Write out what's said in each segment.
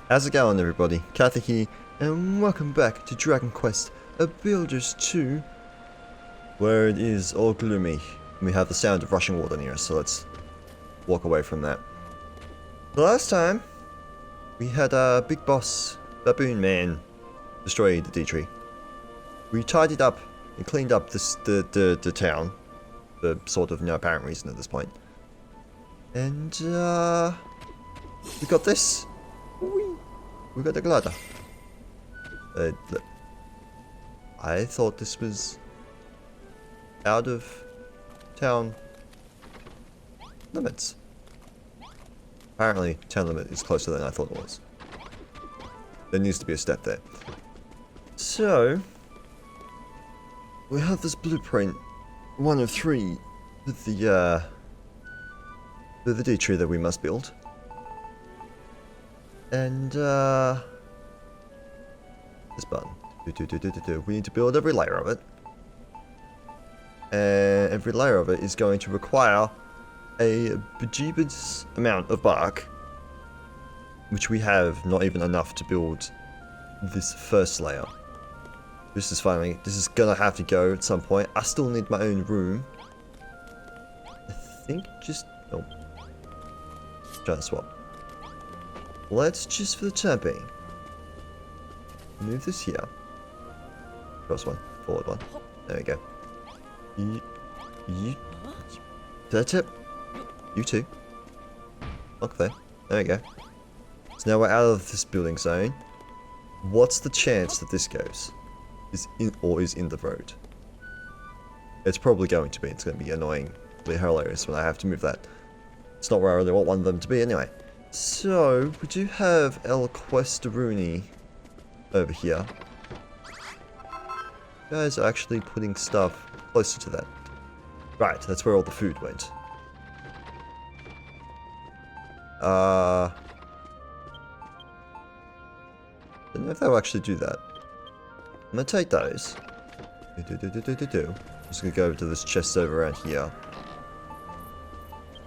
How's it going, everybody? Kyther here, and welcome back to Dragon Quest, a Builders 2, where it is all gloomy. We have the sound of rushing water near us, so let's walk away from that. The last time, we had a big boss, Baboon Man, destroy the Deitree. We tidied up and cleaned up the town, for sort of no apparent reason at this point. And, we got this. We got the glider. I thought this was out of town limits. Apparently, town limit is closer than I thought it was. There needs to be a step there. So, we have this blueprint, one of three, with the Deitree that we must build. And, this button. We need to build every layer of it. And every layer of it is going to require a bejeebus amount of bark, which we have not even enough to build this first layer. This is gonna have to go at some point. I still need my own room. I think try to swap. Let's just, for the time being, move this here. Cross one, forward one. There we go. That's it. You too. Look there. There we go. So now we're out of this building zone. What's the chance that this goes? Is in the road? It's probably going to be. It's going to be annoyingly hilarious when I have to move that. It's not where I really want one of them to be anyway. So, we do have El Questaruni over here. You guys are actually putting stuff closer to that. Right, that's where all the food went. I don't know if they'll actually do that. I'm gonna take those. Just gonna go over to this chest over around here.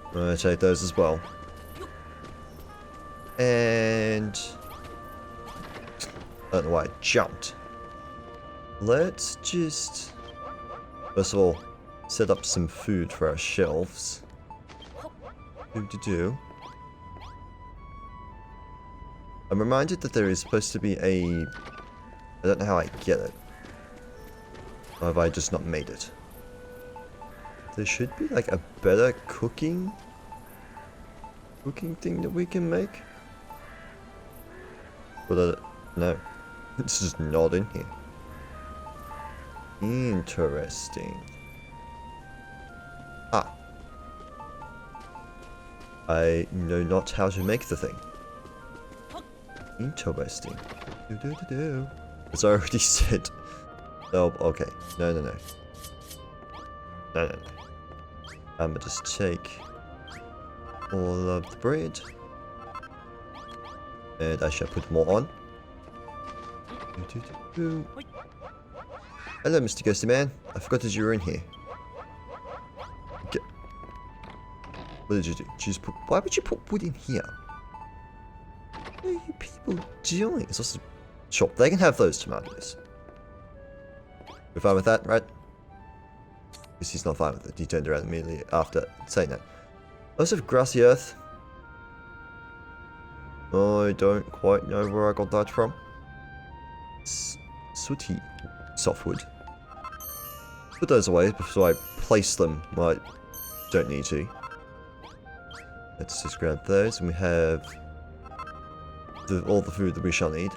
I'm gonna take those as well. And I don't know why I jumped. Let's just first of all set up some food for our shelves. I'm reminded that there is supposed to be a... I don't know how I get it. Or have I just not made it? There should be like a better cooking thing that we can make. But no, it's just not in here. Interesting. Ah. I know not how to make the thing. Interesting. As I already said. Oh, okay. No. No. I'm gonna just take all of the bread. And I shall put more on. Hello, Mr. Ghosty Man. I forgot that you were in here. What did you do? Why would you put wood in here? What are you people doing? It's also sure, they can have those tomatoes. We're fine with that, right? Because he's not fine with it. He turned around immediately after saying that. I also have grassy earth. I don't quite know where I got that from. Sooty softwood. Put those away before I place them where I don't need to. Let's just grab those, and we have all the food that we shall need.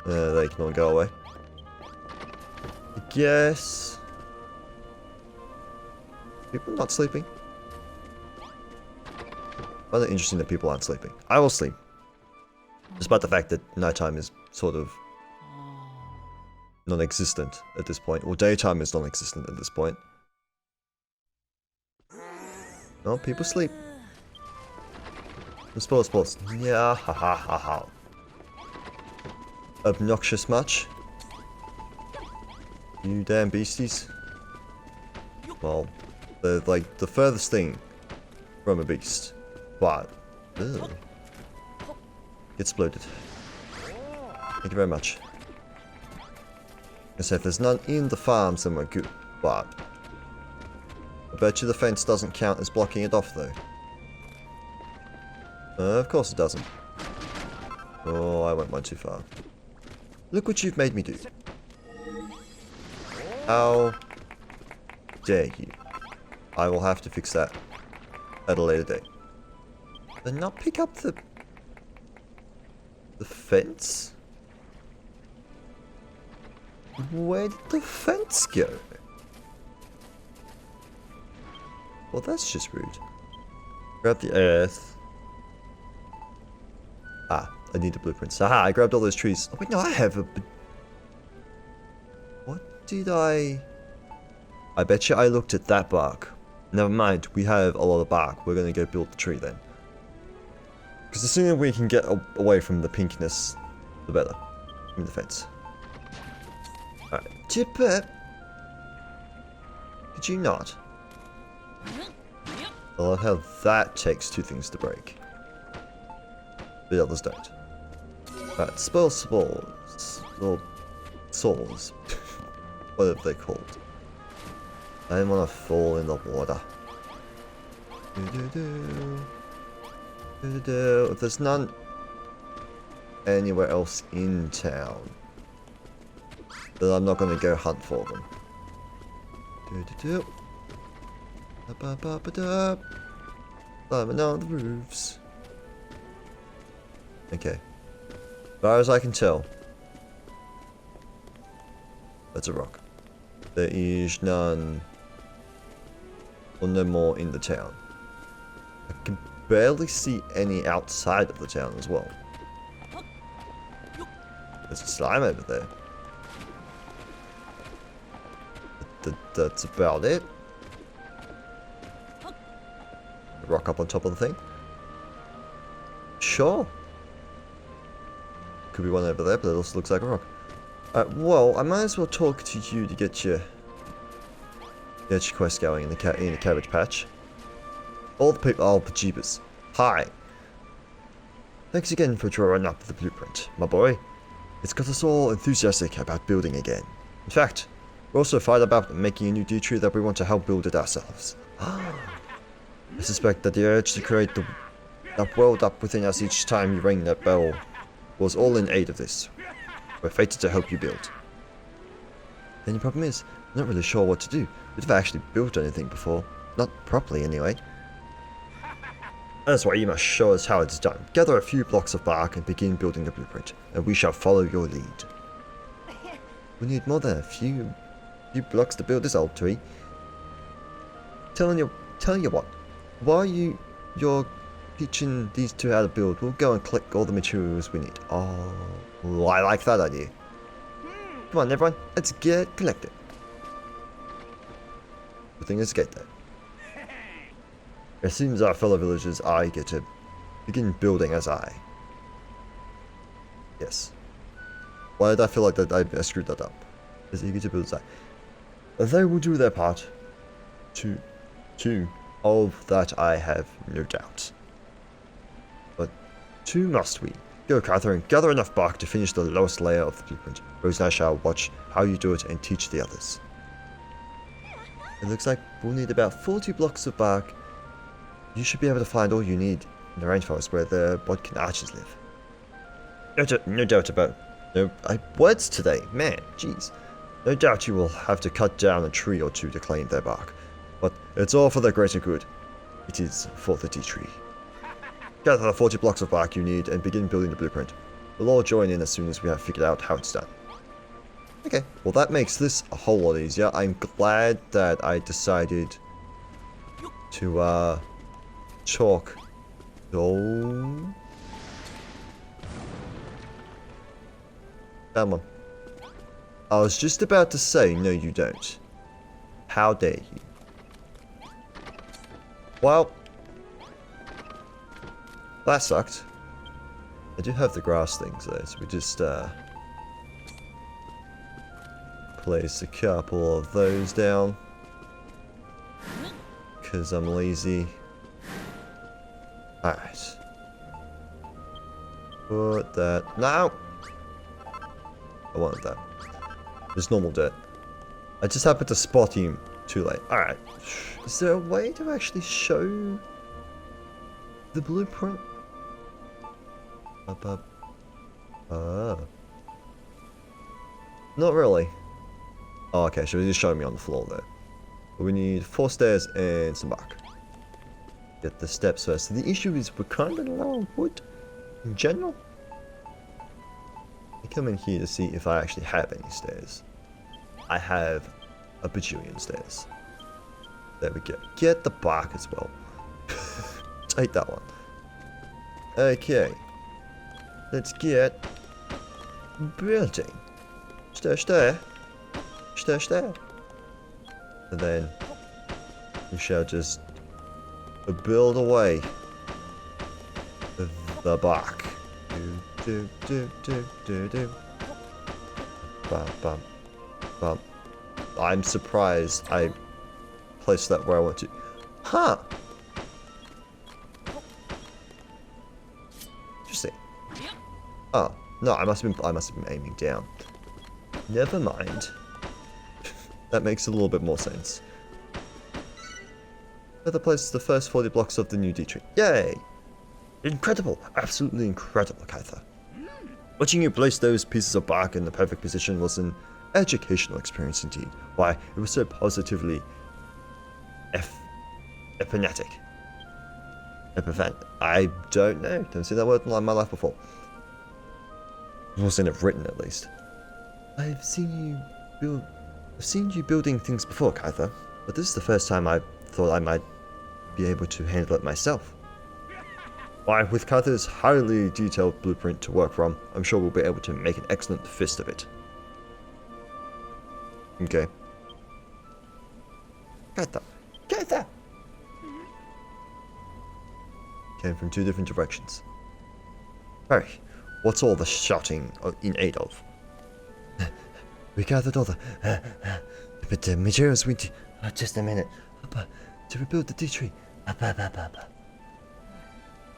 They can all go away. I guess... People not sleeping? I find it interesting that people aren't sleeping. I will sleep. Despite the fact that nighttime is sort of non-existent at this point. Or daytime is non-existent at this point. No, people sleep. Sports. Yeah, ha. Obnoxious much? You damn beasties. Well, they're like the furthest thing from a beast. But, Exploded. Thank you very much. I say if there's none in the farms, then we're good. But I bet you the fence doesn't count as blocking it off, though. Of course it doesn't. Oh, I went one too far. Look what you've made me do. How dare you? I will have to fix that at a later date. But not pick up the fence? Where did the fence go? Well, that's just rude. Grab the earth. Ah, I need the blueprints. Aha, I grabbed all those trees. Oh wait, no, I have a... What did I bet you I looked at that bark. Never mind, we have a lot of bark. We're gonna go build the tree then. Because the sooner we can get away from the pinkiness, the better. From the fence. Alright, Chipper! Could you not? I love how that takes 2 things to break. The others don't. Alright, spells. Or souls. Whatever they're called. I didn't want to fall in the water. If there's none anywhere else in town, then I'm not going to go hunt for them. Climbing on the roofs. Okay. As far as I can tell, that's a rock. There is none or no more in the town. I can barely see any outside of the town as well. There's a slime over there. That's about it. Rock up on top of the thing. Sure. Could be one over there, but it also looks like a rock. Well, I might as well talk to you to get your quest going in the cabbage patch. All the people. Oh, jeebus. Hi. Thanks again for drawing up the blueprint, my boy. It's got us all enthusiastic about building again. In fact, we're also fired about making a new Deitree that we want to help build it ourselves. I suspect that the urge to create that welled up within us each time you rang that bell was all in aid of this. We're fated to help you build. The only problem is, I'm not really sure what to do. We've never actually built anything before. Not properly, anyway. That's why you must show us how it's done. Gather a few blocks of bark and begin building the blueprint, and we shall follow your lead. We need more than a few blocks to build this old tree. Tell you what. While you're teaching these two how to build, we'll go and collect all the materials we need. Oh, I like that idea. Come on, everyone, let's get collected. The thing is, get there. As soon as our fellow villagers, I get to begin building as I. Yes. Why did I feel like that I screwed that up? As eager to build as I. They will do their part. Of that I have no doubt. But too must we. Go, Kyther, and gather enough bark to finish the lowest layer of the blueprint. Rose and I shall watch how you do it and teach the others. It looks like we'll need about 40 blocks of bark. You should be able to find all you need in the rainforest where the Bodkin archers live. No doubt about... words today, man, jeez. No doubt you will have to cut down a tree or two to claim their bark. But it's all for the greater good. It is for the Deitree. Gather the 40 blocks of bark you need and begin building the blueprint. We'll all join in as soon as we have figured out how it's done. Okay, well that makes this a whole lot easier. I'm glad that I decided to chalk. Oh. Come on. I was just about to say, no you don't. How dare you? Well, that sucked. I do have the grass things though, so we just place a couple of those down. Because I'm lazy. Alright. Put that. No! I wanted that. Just normal dirt. I just happened to spot him too late. Alright. Is there a way to actually show the blueprint? Up. Not really. Oh, okay, so he's just showing me on the floor there. But we need 4 stairs and some bark. Get the steps first. So the issue is we're kind of low on wood in general. I come in here to see if I actually have any stairs. I have a bajillion stairs. There we go. Get the bark as well. Take that one. Okay. Let's get building. Stair. And then we shall just build away the bark. Do. Bum. I'm surprised I placed that where I want to. Huh. Interesting. Oh no, I must have been aiming down. Never mind. That makes a little bit more sense. Another place is the first 40 blocks of the new Deitree. Yay! Incredible! Absolutely incredible, Kyther. Watching you place those pieces of bark in the perfect position was an educational experience indeed. Why, it was so positively epiphanetic. I don't know. Don't see that word in my life before. I've never seen it written, at least. I've seen you building things before, Kyther, but this is the first time I thought I might be able to handle it myself. Why, with Kyther's highly detailed blueprint to work from, I'm sure we'll be able to make an excellent fist of it. Okay. Kyther! Came from 2 different directions. Hurry, what's all the shouting in aid of? We gathered all the materials we need. Just a minute. To rebuild the Deitree.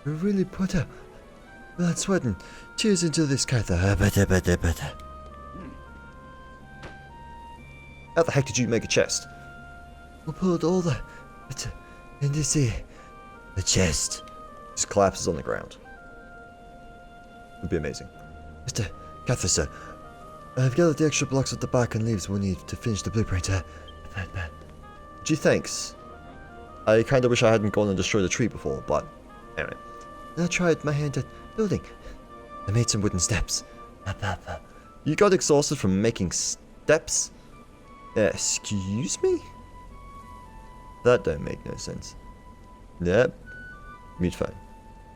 We really put a blood, sweat, and tears into this, Kyther. How the heck did you make a chest? We pulled all the in this here. The chest just collapses on the ground. It'd be amazing. Mr. Kyther, sir. I've gathered the extra blocks of the bark and leaves we'll need to finish the blueprint. Gee, thanks. I kind of wish I hadn't gone and destroyed the tree before, but anyway. I tried my hand at building. I made some wooden steps. You got exhausted from making steps? Excuse me? That don't make no sense. Yep. Mute phone.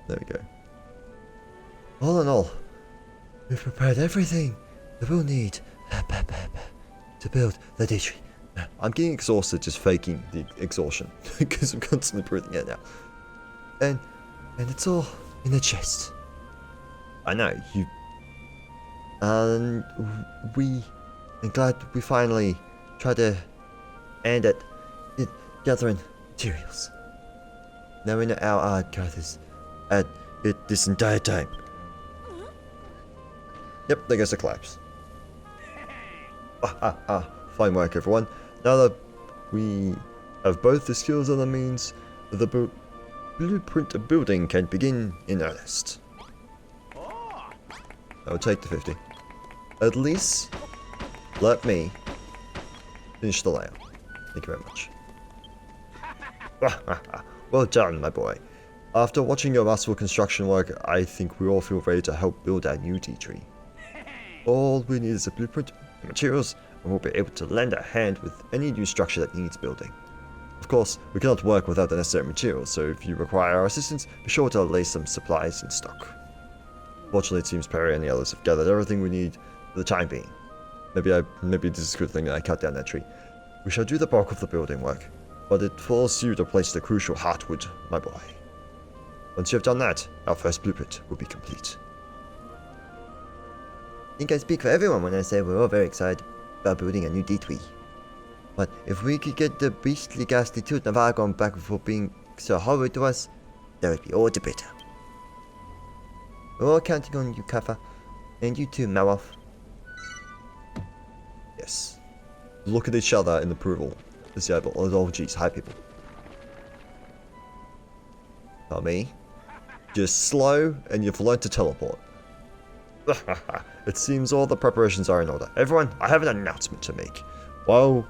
There we go. All in all, we've prepared everything that we'll need to build the Deitree. I'm getting exhausted just faking the exhaustion because I'm constantly breathing it now. And it's all in the chest. I know, you... And I'm glad we finally tried to end at gathering materials. Now we know our hard Kyther's at it this entire time. Yep, there goes the collapse. Fine work, everyone. Now that we have both the skills and the means, the blueprint building can begin in earnest. I will take the 50. At least, let me finish the layout. Thank you very much. Well done, my boy. After watching your masterful construction work, I think we all feel ready to help build our new Deitree. All we need is a blueprint and materials, and we'll be able to lend a hand with any new structure that needs building. Of course, we cannot work without the necessary materials, so if you require our assistance, be sure to lay some supplies in stock. Fortunately, it seems Perry and the others have gathered everything we need for the time being. Maybe this is a good thing that I cut down that tree. We shall do the bulk of the building work, but it falls to you to place the crucial heartwood, my boy. Once you have done that, our first blueprint will be complete. I think I speak for everyone when I say we're all very excited about building a new Deitree. But if we could get the beastly ghastly Children of Hargon back before being so horrid to us, that would be all the better. We're all counting on you, Kyther. And you too, Malroth. Yes. Look at each other in approval. Let's see, oh geez, hi people. Not me. Just slow, and you've learned to teleport. It seems all the preparations are in order. Everyone, I have an announcement to make. While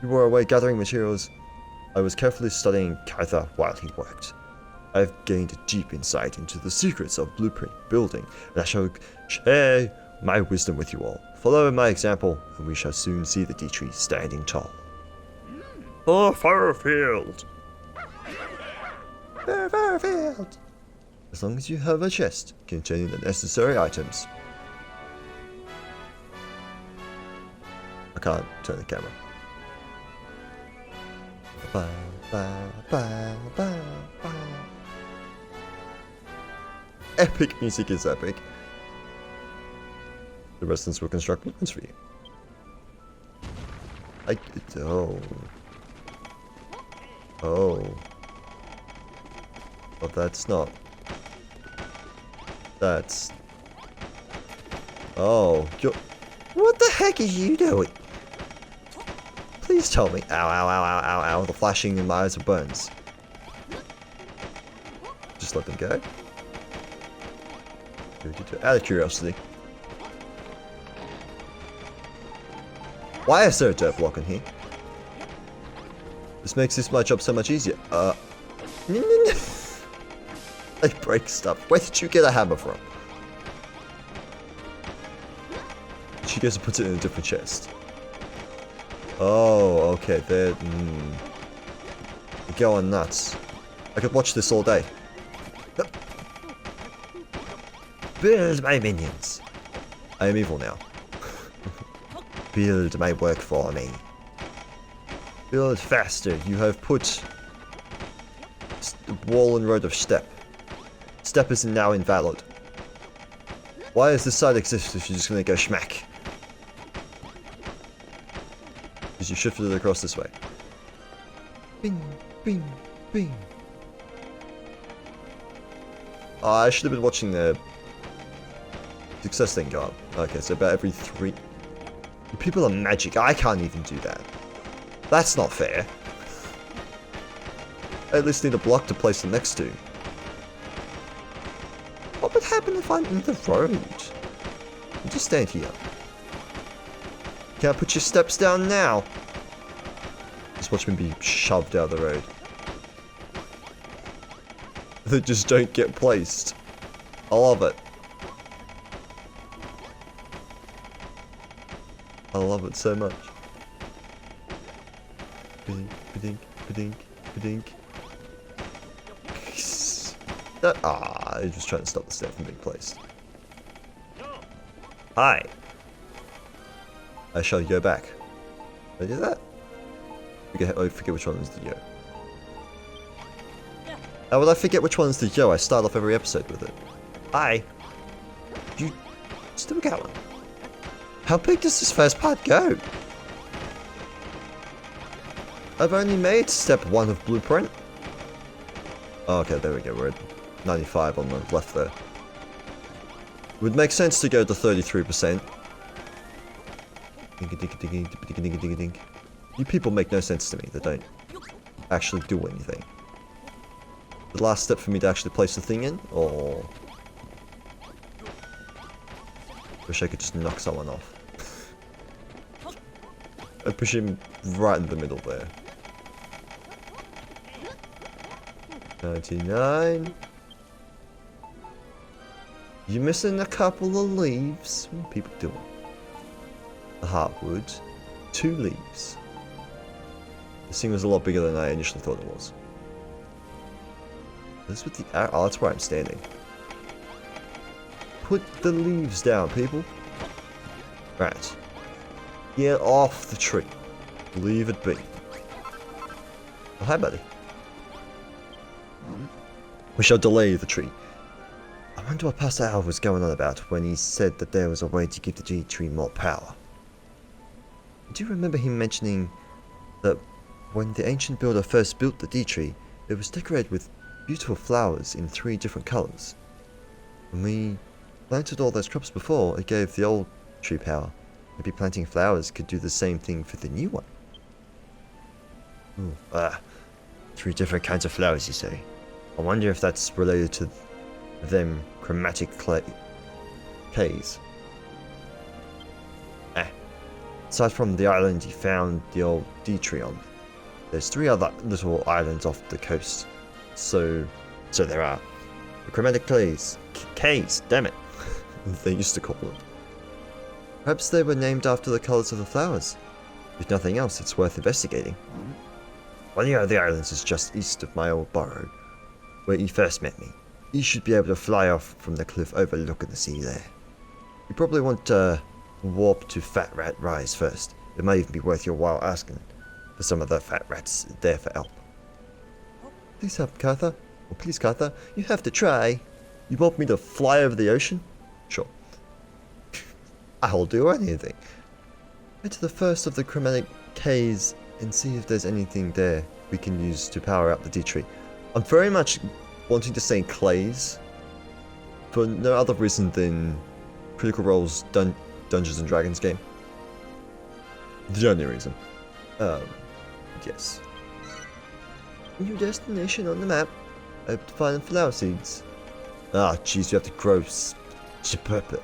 you were away gathering materials, I was carefully studying Kyther while he worked. I've gained a deep insight into the secrets of blueprint building, and I shall share my wisdom with you all. Follow my example, and we shall soon see the Deitree standing tall. For Furfield! For Furfield! As long as you have a chest containing the necessary items. I can't turn the camera. Ba, ba, ba, ba, ba. Epic music is epic. The residents will construct blueprints for you. Oh. Oh. Well, that's not. That's. Oh. What the heck are you doing? Please tell me. Ow, ow, ow, ow, ow, ow. The flashing in my eyes of burns. Just let them go. Out of curiosity. Why is there a dirt block in here? This makes my job so much easier. I break stuff. Where did you get a hammer from? She goes and puts it in a different chest. Oh, okay. They're going nuts. I could watch this all day. Build my minions. I am evil now. Build my work for me. Build faster. You have put wall and road of step. Step is now invalid. Why does this side exist if you're just gonna go schmack? Because you shifted it across this way. Bing, bing, bing. Oh, I should have been watching the success thing go up. Okay, so about every 3... People are magic. I can't even do that. That's not fair. I at least need a block to place them next to. What would happen if I'm in the road? You just stand here. Can't put your steps down now. Just watch me be shoved out of the road. They just don't get placed. I love it. I love it so much. Ba-dink, ba-dink, ba-dink, ba-dink. I'm just trying to stop the step from being placed. Hi. I shall go back. Did I do that? I forget which one is the yo. How would I forget which one's the yo? I start off every episode with it. Hi. You still going? How big does this first part go? I've only made step 1 of blueprint. Oh, okay, there we go. We're at 95 on the left there. Would make sense to go to 33%. You people make no sense to me. They don't actually do anything. The last step for me to actually place the thing in, or... Wish I could just knock someone off. I'd push him right in the middle there. 99. You're missing a couple of leaves. What are people doing? The heartwood. 2 leaves. This thing was a lot bigger than I initially thought it was. This with the arrow. Oh, that's where I'm standing. Put the leaves down, people. Right. Get off the tree. Leave it be. Oh, hi, buddy. We shall delay the tree. I wonder what Pastor Al was going on about when he said that there was a way to give the Deitree more power. I do remember him mentioning that when the ancient builder first built the Deitree, it was decorated with beautiful flowers in 3 different colours. When we planted all those crops before, it gave the old tree power. Maybe planting flowers could do the same thing for the new one. Ooh, 3 different kinds of flowers, you say? I wonder if that's related to them chromatic Ks. Aside from the island you found the old Deitree on, there's 3 other little islands off the coast. So there are. The chromatic Ks, damn it. They used to call them. Perhaps they were named after the colours of the flowers. If nothing else, it's worth investigating. One of the islands is just east of my old burrow, where you first met me. You should be able to fly off from the cliff overlooking the sea there. You probably want to warp to Fat Rat Rise first. It might even be worth your while asking for some of the fat rats there for help. Please help, Kyther. Oh, please, Kyther. You have to try. You want me to fly over the ocean? Sure. I'll do anything. Head to the first of the chromatic Ks and see if there's anything there we can use to power up the Deitree. I'm very much wanting to say clays for no other reason than Critical Role's Dungeons and Dragons game. The only reason. Yes. New destination on the map. I hope to find flower seeds. Ah, jeez, you have to grow purple.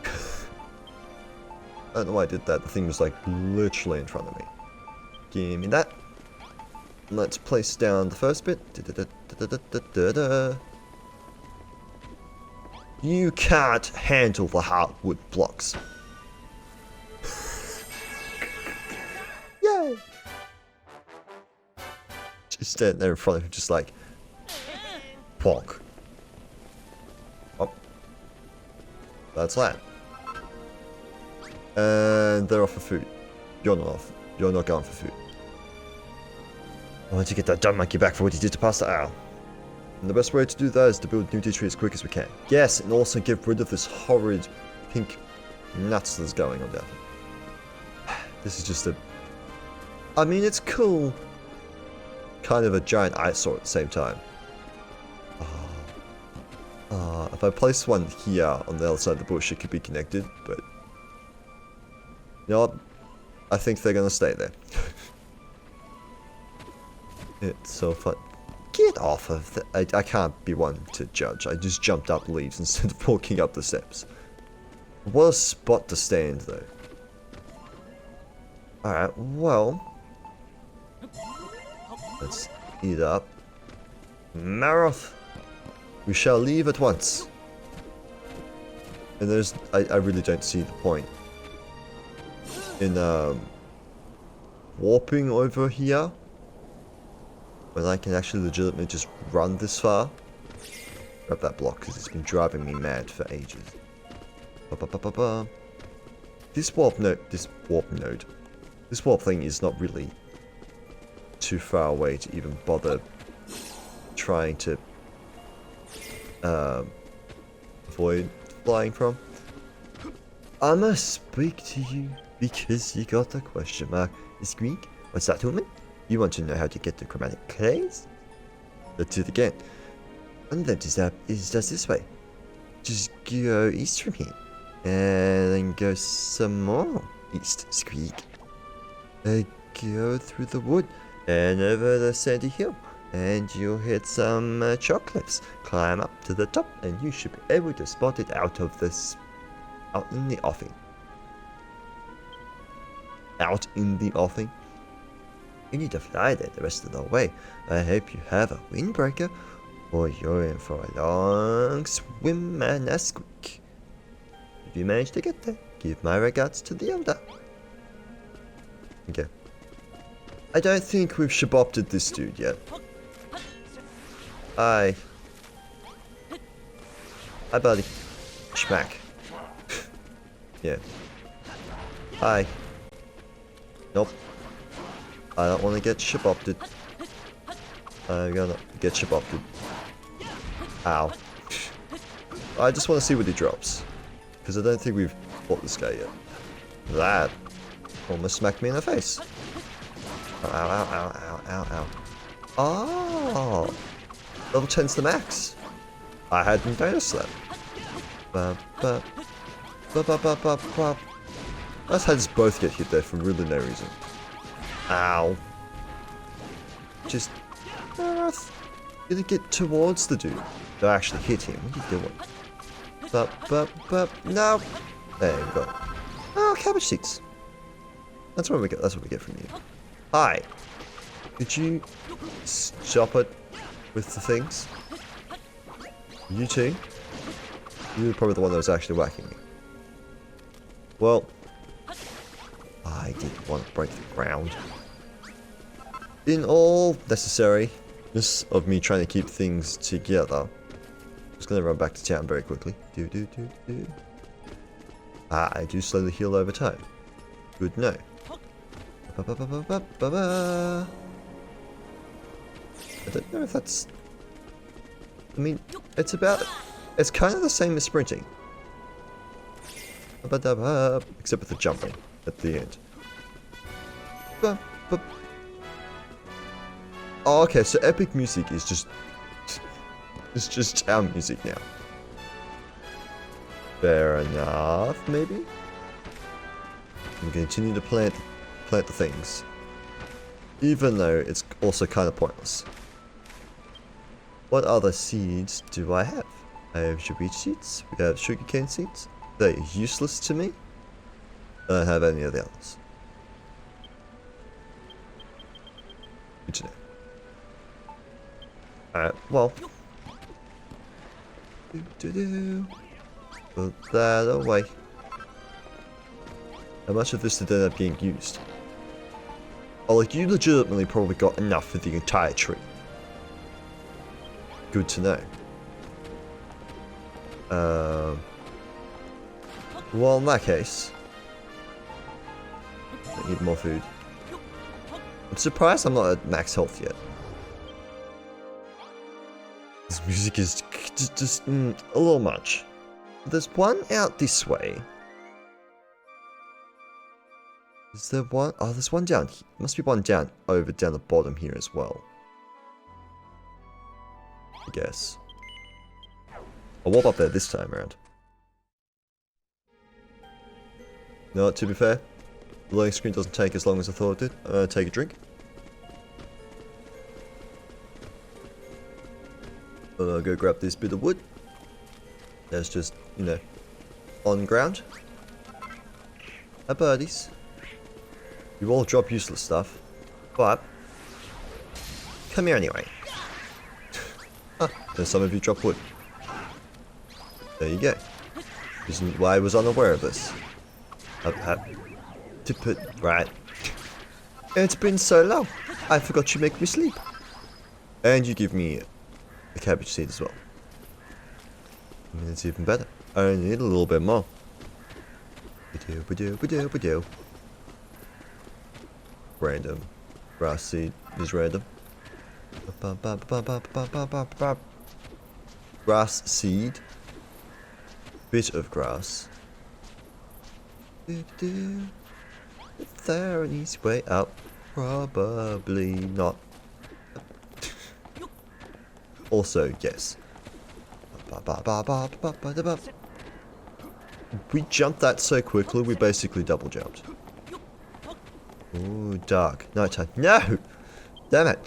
I don't know why I did that. The thing was like literally in front of me. Give me that. Let's place down the first bit. You can't handle the hardwood blocks. Yay! Just standing there in front of him, just like, bonk. Oh, that's that. And they're off for food. You're not off. You're not going for food. I want to get that dumb monkey back for what he did to Pastor Al. And the best way to do that is to build new Deitree as quick as we can. Yes, and also get rid of this horrid pink nuts that's going on down here. This is just a... I mean, it's cool. Kind of a giant eyesore at the same time. If I place one here on the other side of the bush, it could be connected, but... You know what? I think they're gonna stay there. It's so fun. Get off of the... I can't be one to judge. I just jumped up leaves instead of walking up the steps. What a spot to stand, though. Alright, well... Let's eat up. Malroth! We shall leave at once. And there's... I really don't see the point in, warping over here when I can actually legitimately just run this far. Grab that block because it's been driving me mad for ages. This warp thing is not really too far away to even bother trying to avoid flying from. I must speak to you because you got a question mark. Squeak? What's that, woman? You want to know how to get the chromatic clays? Let's do it again. And then is just this way. Just go east from here. And then go some more east. Squeak. Go through the wood and over the sandy hill. And you'll hit some chalk cliffs. Climb up to the top and you should be able to spot it out in the offing. Out in the offing. You need to fly there the rest of the way. I hope you have a windbreaker, or you're in for a long swim and a squeak. If you manage to get there, give my regards to the elder. Okay. I don't think we've shabopted this dude yet. Hi, buddy. Schmack. Yeah. Hi. Nope. I don't want to get shabopted. I'm gonna get shabopted. Ow. I just want to see what he drops. Because I don't think we've fought this guy yet. That almost smacked me in the face. Ow, ow, ow, ow, ow, ow. Oh! Level 10's the max. I hadn't noticed that. Ba, ba, ba, ba, ba, ba, ba. Let's have us both get hit there for really no reason. Ow. Just... Malroth, you gotta get towards the dude. Don't actually hit him. What are you doing? Ba, ba, ba. No! There we go. Oh, cabbage seeds. That's what we get. That's what we get from you. Hi. Could you stop it with the things? You too? You're probably the one that was actually whacking me. Well, I didn't want to break the ground. In all necessariness of me trying to keep things together, I'm just going to run back to town very quickly. I do slowly heal over time. Good to know. I don't know if that's... I mean, it's kind of the same as sprinting. Except with the jumping at the end. Oh, okay, so epic music is just... It's just town music now. Fair enough, maybe? I'm going to continue to plant the things. Even though it's also kind of pointless. What other seeds do I have? I have sugar seeds, we have sugarcane seeds. They're useless to me. I don't have any of the others. Good to know. Alright, well. Put that away. How much of this did end up being used? Oh, like, you legitimately probably got enough for the entire tree. Good to know. Well, in that case, I need more food. I'm surprised I'm not at max health yet. This music is just a little much. There's one out this way. Is there one? Oh, there's one down here. Must be one down the bottom here as well. I guess. I'll warp up there this time around. No, to be fair, the loading screen doesn't take as long as I thought it did. Take a drink. I'll go grab this bit of wood. That's just, you know, on ground. Hi, birdies. You all drop useless stuff, but come here anyway. And some of you drop wood. There you go. Isn't why I was unaware of this. To put right. It's been so long. I forgot you make me sleep. And you give me a cabbage seed as well. I mean, it's even better. I only need a little bit more. Random. Grass seed is random. Grass seed. Bit of grass. If there an easy way out, probably not. Also, yes. We jumped that so quickly, we basically double jumped. Ooh, dark. Nighttime. No! Damn it!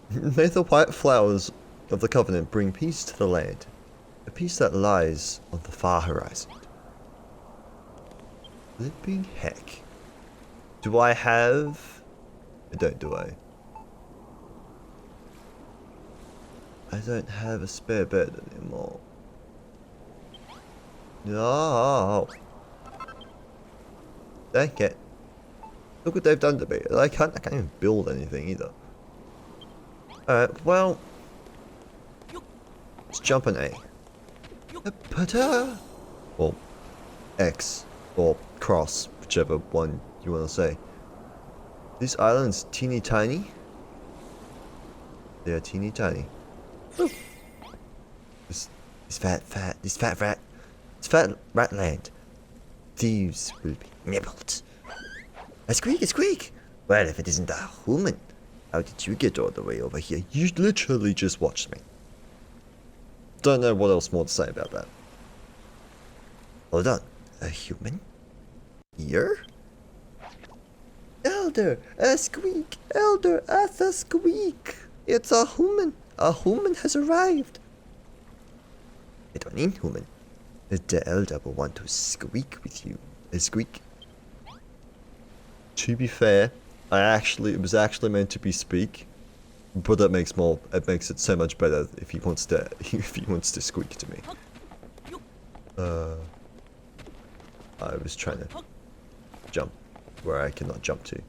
May the white flowers of the Covenant bring peace to the land. A peace that lies on the far horizon. Flipping heck. Do I have... I don't, do I? I don't have a spare bed anymore. No! Dang it. Look what they've done to me. I can't even build anything either. Alright, well... let's jump an A. Or X. Or cross. Whichever one you want to say. This island's teeny tiny. They are teeny tiny. Ooh. This fat rat land. Thieves will be nibbled. A squeak! Well, if it isn't a human, how did you get all the way over here? You literally just watched me. Don't know what else more to say about that. Hold on. A human? Here? Elder, a squeak! Elder, as a squeak! It's a human! A human has arrived! I don't need human. The elder will want to squeak with you. A squeak. To be fair, it was actually meant to be speak, but it makes it so much better if he wants to squeak to me. I was trying to jump where I cannot jump to.